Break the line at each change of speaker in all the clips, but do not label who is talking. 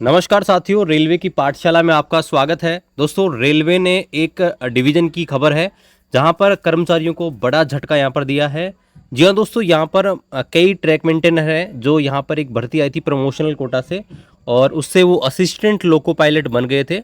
नमस्कार साथियों, रेलवे की पाठशाला में आपका स्वागत है। दोस्तों, रेलवे ने एक डिवीजन की खबर है जहां पर कर्मचारियों को बड़ा झटका यहां पर दिया है। जी हाँ दोस्तों, यहां पर कई ट्रैक मेंटेनर है जो यहां पर एक भर्ती आई थी प्रमोशनल कोटा से, और उससे वो असिस्टेंट लोको पायलट बन गए थे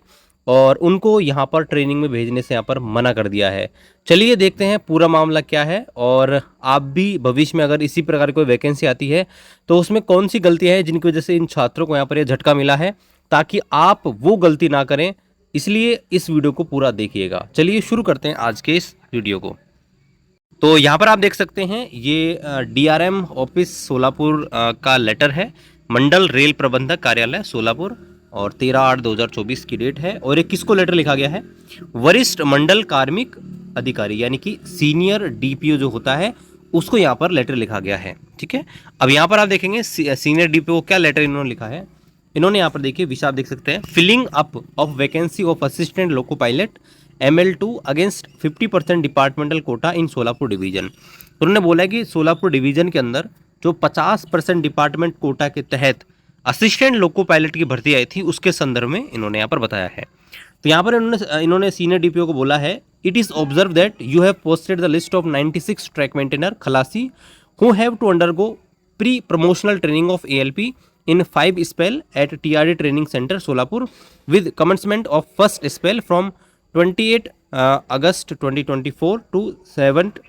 और उनको यहाँ पर ट्रेनिंग में भेजने से यहाँ पर मना कर दिया है। चलिए देखते हैं पूरा मामला क्या है, और आप भी भविष्य में अगर इसी प्रकार की कोई वैकेंसी आती है तो उसमें कौन सी गलतियां हैं जिनकी वजह से इन छात्रों को यहाँ पर ये झटका मिला है, ताकि आप वो गलती ना करें। इसलिए इस वीडियो को पूरा देखिएगा। चलिए शुरू करते हैं आज के इस वीडियो को। तो यहाँ पर आप देख सकते हैं ये डीआरएम ऑफिस सोलापुर का लेटर है। मंडल रेल प्रबंधक कार्यालय सोलापुर, और 13/8/2024 की डेट है। और ये किसको लेटर लिखा गया है? वरिष्ठ मंडल कार्मिक अधिकारी यानी कि सीनियर डीपीओ जो होता है उसको यहाँ पर लेटर लिखा गया है। ठीक है, अब यहाँ पर आप देखेंगे सीनियर डीपीओ क्या लेटर इन्होंने लिखा है। इन्होंने यहाँ पर देखिए विषय आप देख सकते हैं, filling up of vacancy of assistant loco pilot ML2 against 50% departmental quota in Solapur division. तो उन्होंने बोला है कि सोलापुर डिवीजन के अंदर जो 50% डिपार्टमेंट कोटा के तहत असिस्टेंट लोको पायलट की भर्ती आई थी उसके संदर्भ में इन्होंने यहाँ पर बताया है। तो यहाँ पर इन्होंने सीनियर डीपीओ को बोला है, it is observe that you have posted the list of 96 track maintainer खलासी who have to undergo pre promotional training of ALP in 5 spell at TRD Training Center Solapur with commencement of first spell from 28 August 2024 to 7th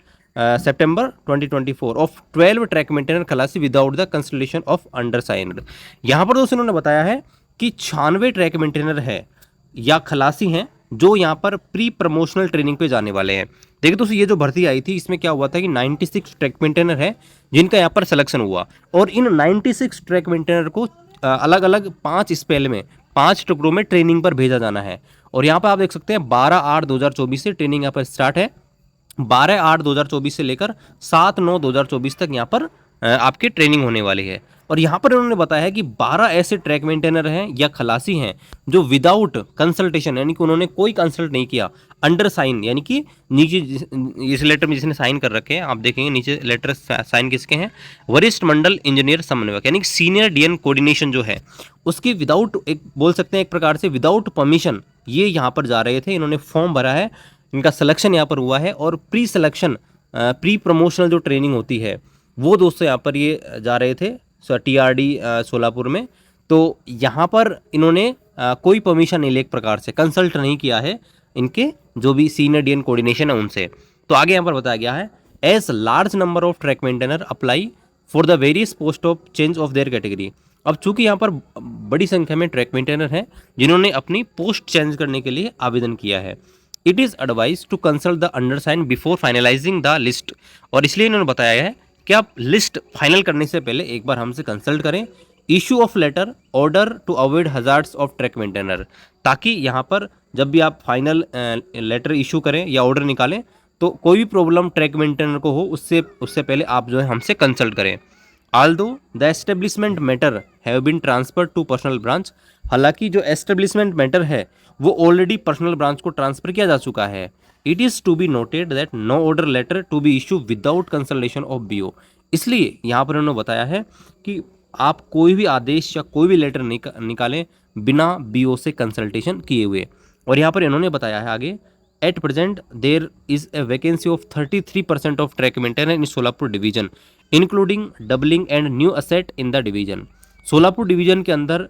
September 2024 of 12 track maintainer खलासी without the consultation of undersigned। यहाँ पर दोस्तों उन्होंने बताया है कि 96 track maintainer है या खलासी हैं जो यहाँ पर प्री प्रमोशनल ट्रेनिंग पे जाने वाले हैं। देखिए दोस्तों, ये जो भर्ती आई थी इसमें क्या हुआ था कि 96 ट्रैक मेंटेनर है जिनका यहाँ पर सिलेक्शन हुआ, और इन 96 ट्रैक मेंटेनर को अलग अलग 5 स्पेल में 5 टुकड़ों में ट्रेनिंग पर भेजा जाना है। और यहाँ पर आप देख सकते हैं 12/8/2024 से ट्रेनिंग यहाँ पर स्टार्ट है। 12/8/2024 से लेकर 7/9/2024 तक यहाँ पर आपकी ट्रेनिंग होने वाली है। और यहाँ पर उन्होंने बताया है कि 12 ऐसे ट्रैक मेंटेनर हैं या खलासी हैं जो विदाउट कंसल्टेशन यानी कि उन्होंने कोई कंसल्ट नहीं किया, अंडर साइन यानी कि नीचे इस लेटर में जिसने साइन कर रखे हैं आप देखेंगे नीचे लेटर साइन किसके हैं, वरिष्ठ मंडल इंजीनियर समन्वयक यानी कि सीनियर DN कोऑर्डिनेशन जो है उसकी विदाउट, एक बोल सकते हैं एक प्रकार से विदाउट परमिशन ये यहाँ पर जा रहे थे। इन्होंने फॉर्म भरा है, इनका सिलेक्शन यहाँ पर हुआ है, और प्री सिलेक्शन प्री प्रमोशनल जो ट्रेनिंग होती है वो दोस्तों यहाँ पर ये जा रहे थे TRD सोलापुर में। तो यहाँ पर इन्होंने कोई परमिशन नहीं ली, एक प्रकार से कंसल्ट नहीं किया है इनके जो भी सीनियर DN कोऑर्डिनेशन है उनसे। तो आगे यहाँ पर बताया गया है, as large number of track maintainer apply for the various post of change of their category. अब चूंकि यहाँ पर बड़ी संख्या में ट्रैक मेंटेनर हैं जिन्होंने अपनी पोस्ट चेंज करने के लिए आवेदन किया है, it is advise to consult the undersign before finalising the list. और इसलिए इन्होंने बताया है कि आप लिस्ट फाइनल करने से पहले एक बार हमसे कंसल्ट करें। Issue of letter order to avoid hazards of track maintainer, ताकि यहाँ पर जब भी आप फाइनल लेटर इशू करें या ऑर्डर निकालें तो कोई भी प्रॉब्लम ट्रैक मेंटेनर को हो उससे पहले आप जो है हमसे कंसल्ट करें। Although the establishment matter have been transfer to personnel branch, हालांकि जो एस्टेब्लिशमेंट मैटर है वो ऑलरेडी पर्सनल ब्रांच को ट्रांसफर किया जा चुका है। It is to be noted that no order letter to be issue without consultation of BO। इसलिए यहाँ पर उन्होंने बताया है कि आप कोई भी आदेश या कोई भी लेटर निकालें बिना BO से कंसल्टेशन किए हुए। और यहाँ पर इन्होंने बताया है आगे, at present there is a vacancy of 33% of track maintainer in Solapur division including doubling and new asset in the division. Solapur division के अंदर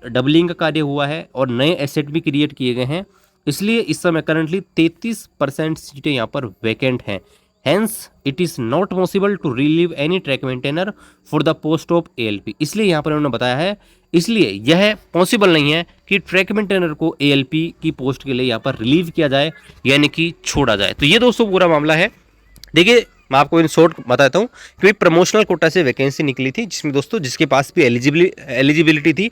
डबलिंग का कार्य हुआ है और नए एसेट भी क्रिएट किए गए हैं, इसलिए इस समय करंटली 33% सीटें यहाँ पर वैकेंट हैं। Hence it is not possible to relieve any track maintainer for the post of ALP। इसलिए यहाँ पर उन्होंने बताया है, इसलिए यह पॉसिबल नहीं है कि ट्रैक मेंटेनर को ALP की पोस्ट के लिए यहाँ पर रिलीव किया जाए यानी कि छोड़ा जाए। तो ये दोस्तों पूरा मामला है। देखिए मैं आपको इन शॉर्ट बताता हूँ कि प्रमोशनल कोटा से वैकेंसी निकली थी जिसमें दोस्तों जिसके पास भी एलिजिबिलिटी थी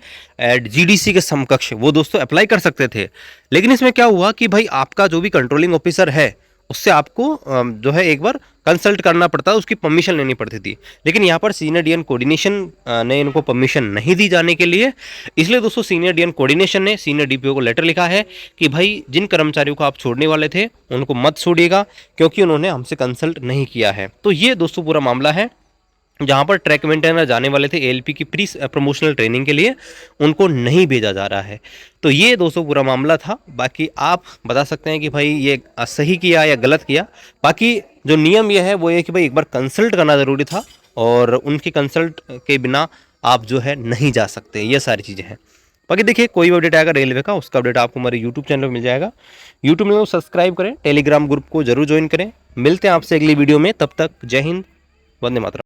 GDC के समकक्ष वो दोस्तों अप्लाई कर सकते थे। लेकिन इसमें क्या हुआ कि भाई आपका जो भी कंट्रोलिंग ऑफिसर है उससे आपको जो है एक बार कंसल्ट करना पड़ता है, उसकी परमिशन लेनी पड़ती थी। लेकिन यहाँ पर सीनियर DN कोऑर्डिनेशन ने इनको परमिशन नहीं दी जाने के लिए, इसलिए दोस्तों सीनियर DN कोऑर्डिनेशन ने सीनियर DPO को लेटर लिखा है कि भाई जिन कर्मचारियों को आप छोड़ने वाले थे उनको मत छोड़िएगा क्योंकि उन्होंने हमसे कंसल्ट नहीं किया है। तो ये दोस्तों पूरा मामला है। जहाँ पर ट्रैक मेंटेनर जाने वाले थे एएलपी की प्री प्रमोशनल ट्रेनिंग के लिए, उनको नहीं भेजा जा रहा है। तो ये दोस्तों पूरा मामला था। बाकी आप बता सकते हैं कि भाई ये सही किया या गलत किया। बाकी जो नियम ये है वो ये कि भाई एक बार कंसल्ट करना ज़रूरी था, और उनकी कंसल्ट के बिना आप जो है नहीं जा सकते। ये सारी चीज़ें हैं। बाकी देखिए कोई भी अपडेट आएगा रेलवे का, उसका अपडेट आपको हमारे यूट्यूब चैनल पर मिल जाएगा। यूट्यूब में सब्सक्राइब करें, टेलीग्राम ग्रुप को जरूर ज्वाइन करें। मिलते हैं आपसे अगली वीडियो में, तब तक जय हिंद, वंदे मातरम।